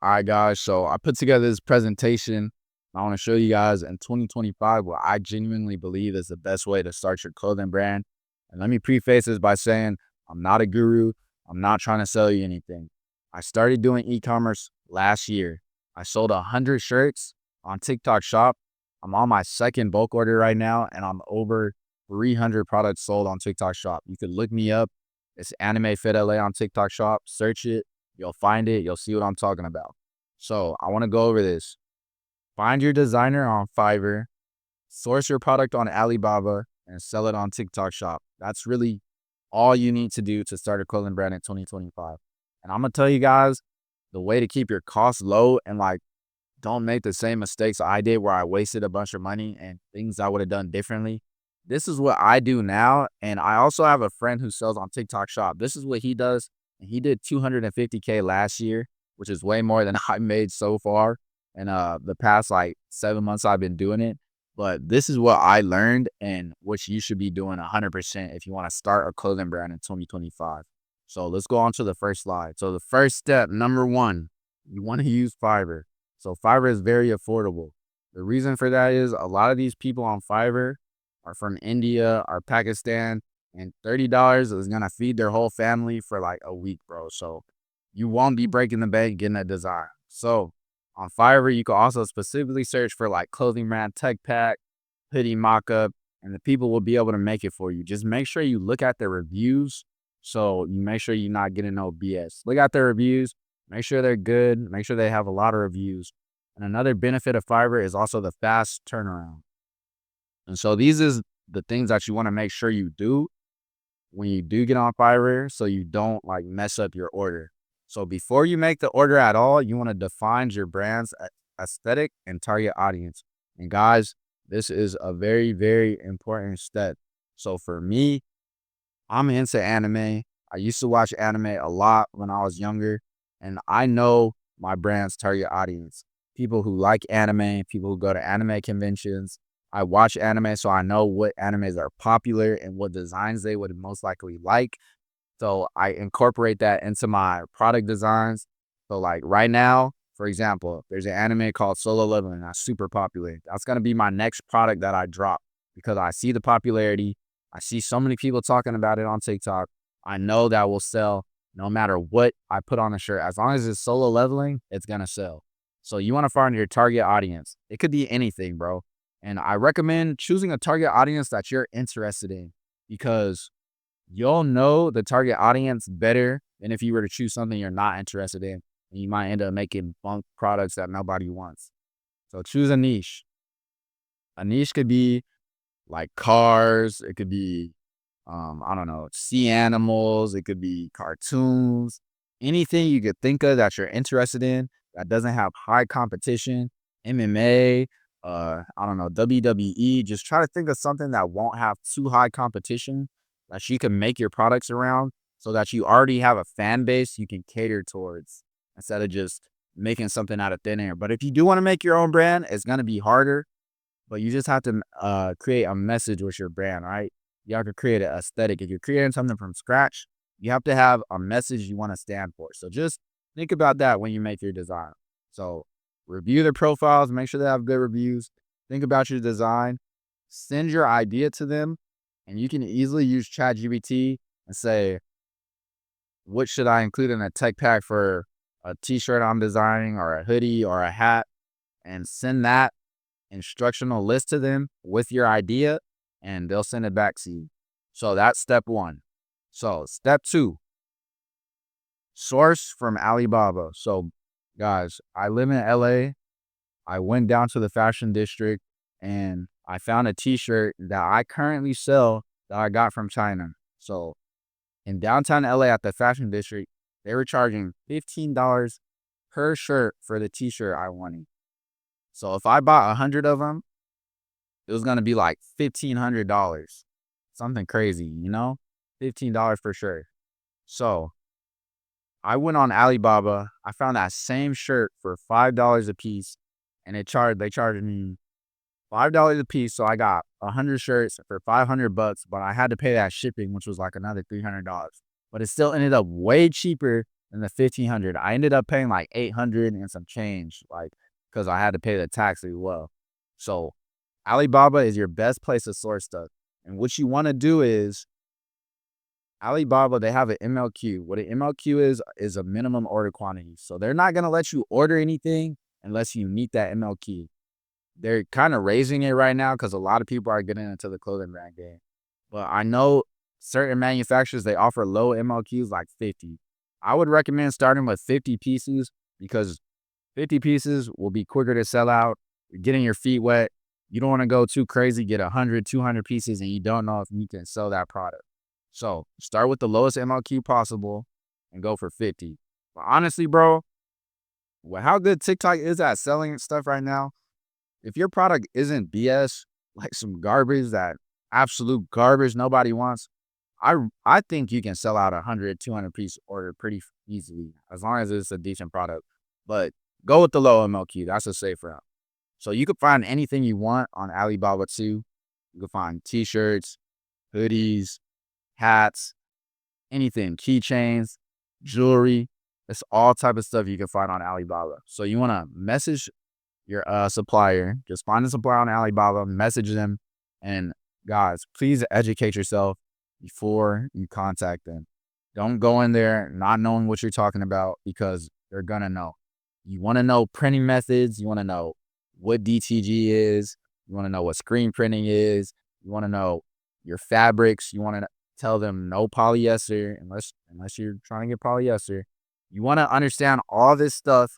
All right, guys. So I put together this presentation. I want to show you guys in 2025 what I genuinely believe is the best way to start your clothing brand. And let me preface this by saying I'm not a guru. I'm not trying to sell you anything. I started doing e-commerce last year. I sold 100 shirts on TikTok Shop. I'm on my second bulk order right now, and I'm over 300 products sold on TikTok Shop. You could look me up. It's Anime Fit LA on TikTok Shop. Search it. You'll find it. You'll see what I'm talking about. So I want to go over this. Find your designer on Fiverr, source your product on Alibaba, and sell it on TikTok Shop. That's really all you need to do to start a clothing brand in 2025. And I'm gonna tell you guys the way to keep your costs low and like don't make the same mistakes I did where I wasted a bunch of money and things I would have done differently. This is what I do now. And I also have a friend who sells on TikTok Shop. This is what he does. And he did 250K last year, which is way more than I made so far. And the past like 7 months I've been doing it. But this is what I learned and what you should be doing 100% if you want to start a clothing brand in 2025. So let's go on to the first slide. So the first step, number one, you want to use Fiverr. So Fiverr is very affordable. The reason for that is a lot of these people on Fiverr are from India or Pakistan, and $30 is gonna feed their whole family for like a week, bro. So you won't be breaking the bank getting a design. So on Fiverr, you can also specifically search for like clothing brand tech pack, hoodie mock-up, and the people will be able to make it for you. Just make sure you look at the reviews. So you make sure you're not getting no BS. Look at the reviews. Make sure they're good. Make sure they have a lot of reviews. And another benefit of Fiverr is also the fast turnaround. And so these is the things that you want to make sure you do when you do get on Fiverr so you don't like mess up your order. So before you make the order at all, you want to define your brand's aesthetic and target audience. And guys, this is a very, very important step. So for me, I'm into anime. I used to watch anime a lot when I was younger, and I know my brand's target audience. People who like anime, people who go to anime conventions. I watch anime, so I know what animes are popular and what designs they would most likely like. So I incorporate that into my product designs. So like right now, for example, there's an anime called Solo Leveling that's super popular. That's gonna be my next product that I drop because I see the popularity. I see so many people talking about it on TikTok. I know that will sell no matter what I put on the shirt. As long as it's solo leveling, it's gonna sell. So you want to find your target audience. It could be anything, bro. And I recommend choosing a target audience that you're interested in because you'll know the target audience better than if you were to choose something you're not interested in. And you might end up making bunk products that nobody wants. So choose a niche. A niche could be like cars. It could be, I don't know, sea animals. It could be cartoons. Anything you could think of that you're interested in that doesn't have high competition. MMA, I don't know, WWE. Just try to think of something that won't have too high competition that you can make your products around so that you already have a fan base you can cater towards instead of just making something out of thin air. But if you do want to make your own brand, it's going to be harder, but you just have to create a message with your brand, right? You have to create an aesthetic. If you're creating something from scratch, you have to have a message you want to stand for. So just think about that when you make your design. So review their profiles, make sure they have good reviews. Think about your design, send your idea to them, and you can easily use ChatGPT and say, what should I include in a tech pack for a t-shirt I'm designing or a hoodie or a hat, and send that instructional list to them with your idea and they'll send it back to you. So that's step one. So step two, source from Alibaba. So guys, I live in LA. I went down to the fashion district and I found a t-shirt that I currently sell that I got from China. So in downtown LA at the fashion district, they were charging $15 per shirt for the t-shirt I wanted. So if I bought 100 of them, it was gonna be like $1,500. Something crazy, you know? $15 per shirt. So I went on Alibaba. I found that same shirt for $5 a piece, and they charged me $5 a piece. So I got 100 shirts for $500, but I had to pay that shipping, which was like another $300. But it still ended up way cheaper and the 1,500. I ended up paying like 800 and some change, like because I had to pay the tax as well. So Alibaba is your best place to source stuff. And what you want to do is Alibaba, they have an MLQ. What an MLQ is a minimum order quantity. So they're not gonna let you order anything unless you meet that MLQ. They're kind of raising it right now because a lot of people are getting into the clothing brand game. But I know certain manufacturers, they offer low MLQs like 50. I would recommend starting with 50 pieces because 50 pieces will be quicker to sell out. You're getting your feet wet. You don't want to go too crazy, get 100, 200 pieces, and you don't know if you can sell that product. So start with the lowest MLQ possible and go for 50. But honestly, bro, with how good TikTok is at selling stuff right now, if your product isn't BS, like some garbage that absolute garbage nobody wants, I think you can sell out 100, 200 piece order pretty easily as long as it's a decent product. But go with the low MLQ. That's a safe route. So you can find anything you want on Alibaba too. You can find t-shirts, hoodies, hats, anything, keychains, jewelry. It's all type of stuff you can find on Alibaba. So you want to message your supplier. Just find a supplier on Alibaba, message them, and guys, please educate yourself before you contact them. Don't go in there not knowing what you're talking about because they're gonna know. You want to know printing methods. You want to know what DTG is. You want to know what screen printing is. You want to know your fabrics. You want to tell them no polyester unless you're trying to get polyester. You want to understand all this stuff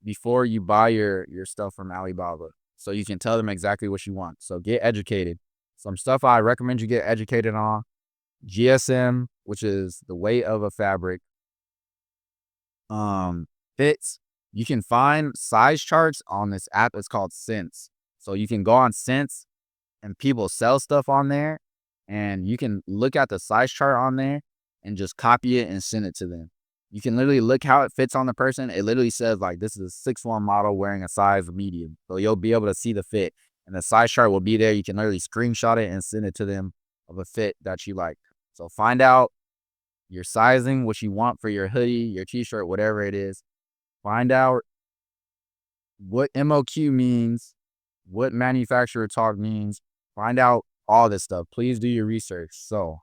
before you buy your stuff from Alibaba. So you can tell them exactly what you want. So get educated. Some stuff I recommend you get educated on. GSM, which is the weight of a fabric. Fits. You can find size charts on this app. It's called Sense. So you can go on Sense and people sell stuff on there and you can look at the size chart on there and just copy it and send it to them. You can literally look how it fits on the person. It literally says like this is a 6'1" model wearing a size medium. So you'll be able to see the fit and the size chart will be there. You can literally screenshot it and send it to them of a fit that you like. So find out your sizing, what you want for your hoodie, your t-shirt, whatever it is. Find out what MOQ means, what manufacturer talk means. Find out all this stuff. Please do your research. So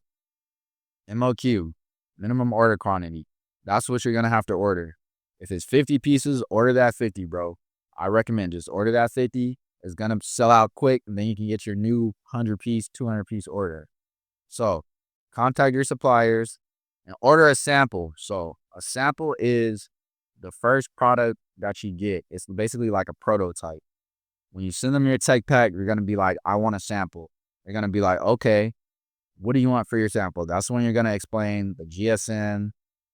MOQ, minimum order quantity. That's what you're going to have to order. If it's 50 pieces, order that 50, bro. I recommend just order that 50. It's going to sell out quick, and then you can get your new 100-piece, 200-piece order. So contact your suppliers and order a sample. So a sample is the first product that you get. It's basically like a prototype. When you send them your tech pack, you're going to be like, I want a sample. They're going to be like, okay, what do you want for your sample? That's when you're going to explain the GSM,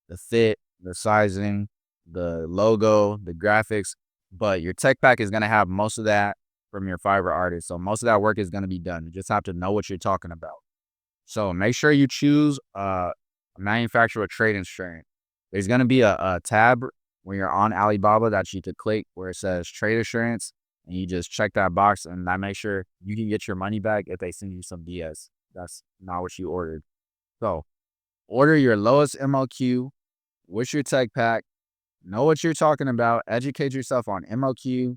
the fit, the sizing, the logo, the graphics. But your tech pack is going to have most of that from your Fiverr artist. So most of that work is going to be done. You just have to know what you're talking about. So make sure you choose a manufacturer trade insurance. There's going to be a tab when you're on Alibaba that you could click where it says trade assurance, and you just check that box and that makes sure you can get your money back if they send you some BS. That's not what you ordered. So order your lowest MOQ. What's your tech pack? Know what you're talking about. Educate yourself on MOQ,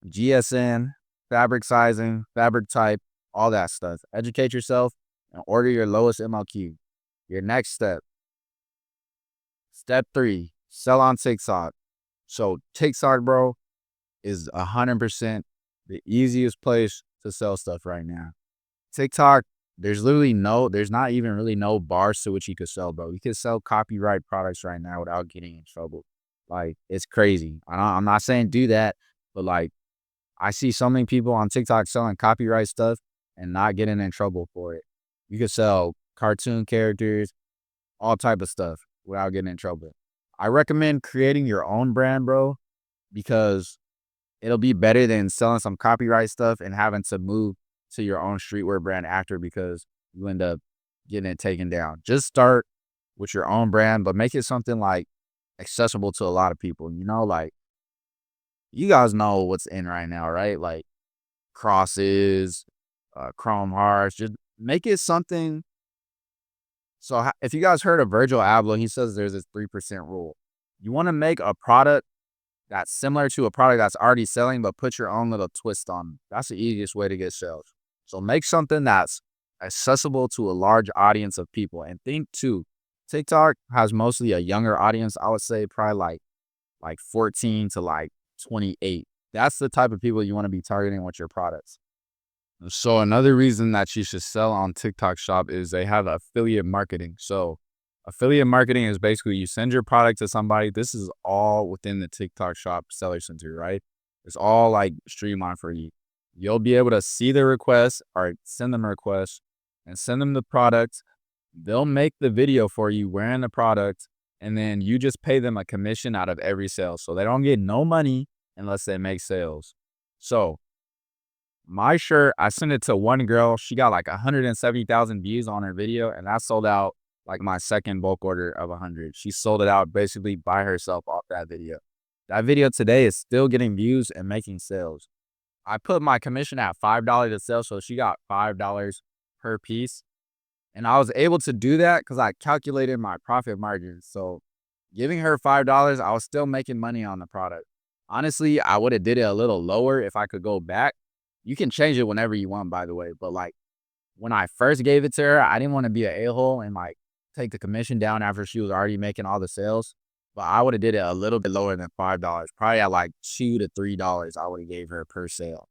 GSM, fabric sizing, fabric type, all that stuff. Educate yourself and order your lowest MOQ. Your next step. Step 3, sell on TikTok. So TikTok, bro, is 100% the easiest place to sell stuff right now. TikTok, there's not even really no bars to which you could sell, bro. You can sell copyright products right now without getting in trouble. Like, it's crazy. I'm not saying do that, but like, I see so many people on TikTok selling copyright stuff and not getting in trouble for it. You could sell cartoon characters, all type of stuff without getting in trouble. I recommend creating your own brand, bro, because it'll be better than selling some copyright stuff and having to move to your own streetwear brand after because you end up getting it taken down. Just start with your own brand, but make it something like accessible to a lot of people. You know, like you guys know what's in right now, right? Like crosses, chrome hearts. Just make it something So if you guys heard of Virgil Abloh, he says there's this 3% rule. You want to make a product that's similar to a product that's already selling, but put your own little twist on it. That's the easiest way to get sales. So make something that's accessible to a large audience of people. And think too, TikTok has mostly a younger audience. I would say probably like 14 to like 28. That's the type of people you want to be targeting with your products. So another reason that you should sell on TikTok Shop is they have affiliate marketing. So affiliate marketing is basically you send your product to somebody. This is all within the TikTok Shop Seller Center, right? It's all like streamlined for you. You'll be able to see the request or send them a request and send them the product. They'll make the video for you wearing the product, and then you just pay them a commission out of every sale. So they don't get no money unless they make sales. So my shirt, I sent it to one girl. She got like 170,000 views on her video, and that sold out like my second bulk order of 100. She sold it out basically by herself off that video. That video today is still getting views and making sales. I put my commission at $5 a sale, so she got $5 per piece. And I was able to do that because I calculated my profit margins. So giving her $5, I was still making money on the product. Honestly, I would have did it a little lower if I could go back. You can change it whenever you want, by the way. But like when I first gave it to her, I didn't want to be an a-hole and like take the commission down after she was already making all the sales. But I would have did it a little bit lower than $5, probably at like $2 to $3. I would have gave her per sale.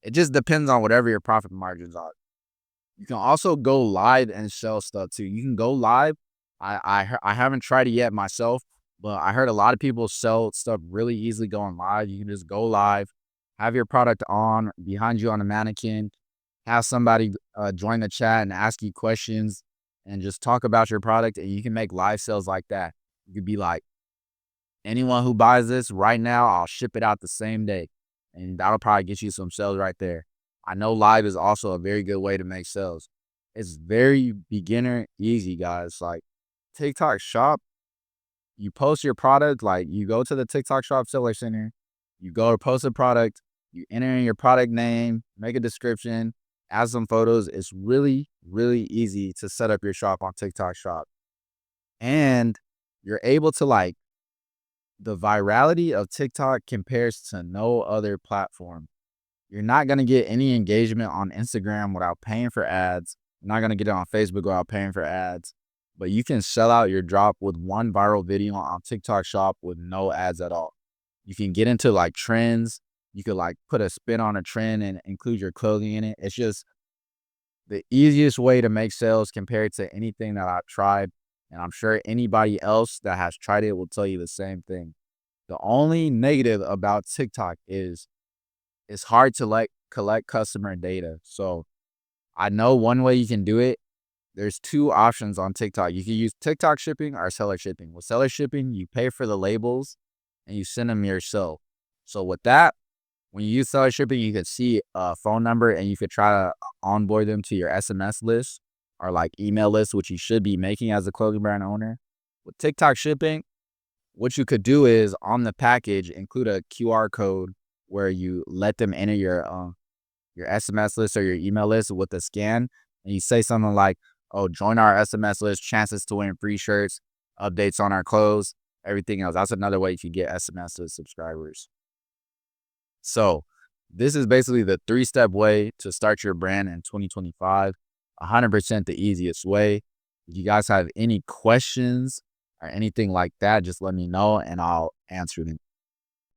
It just depends on whatever your profit margins are. You can also go live and sell stuff too. You can go live. I haven't tried it yet myself, but I heard a lot of people sell stuff really easily going live. You can just go live, have your product on behind you on a mannequin, have somebody join the chat and ask you questions and just talk about your product, and you can make live sales like that. You could be like, anyone who buys this right now, I'll ship it out the same day. And that'll probably get you some sales right there. I know live is also a very good way to make sales. It's very beginner easy, guys. Like TikTok Shop, you post your product, like you go to the TikTok Shop Seller Center, you go to post a product, you enter in your product name, make a description, add some photos. It's really, really easy to set up your shop on TikTok Shop. And you're able to like, the virality of TikTok compares to no other platform. You're not going to get any engagement on Instagram without paying for ads. You're not going to get it on Facebook without paying for ads. But you can sell out your drop with one viral video on TikTok Shop with no ads at all. You can get into like trends. You could like put a spin on a trend and include your clothing in it. It's just the easiest way to make sales compared to anything that I've tried. And I'm sure anybody else that has tried it will tell you the same thing. The only negative about TikTok is it's hard to like collect customer data. So I know one way you can do it. There's two options on TikTok. You can use TikTok shipping or seller shipping. With seller shipping, you pay for the labels and you send them yourself. So with that, when you use seller shipping, you could see a phone number and you could try to onboard them to your SMS list or like email list, which you should be making as a clothing brand owner. With TikTok shipping, what you could do is on the package, include a QR code where you let them enter your SMS list or your email list with a scan. And you say something like, oh, join our SMS list, chances to win free shirts, updates on our clothes, everything else. That's another way you get SMS to subscribers. So this is basically the 3-step way to start your brand in 2025. 100% the easiest way. If you guys have any questions or anything like that, just let me know and I'll answer them.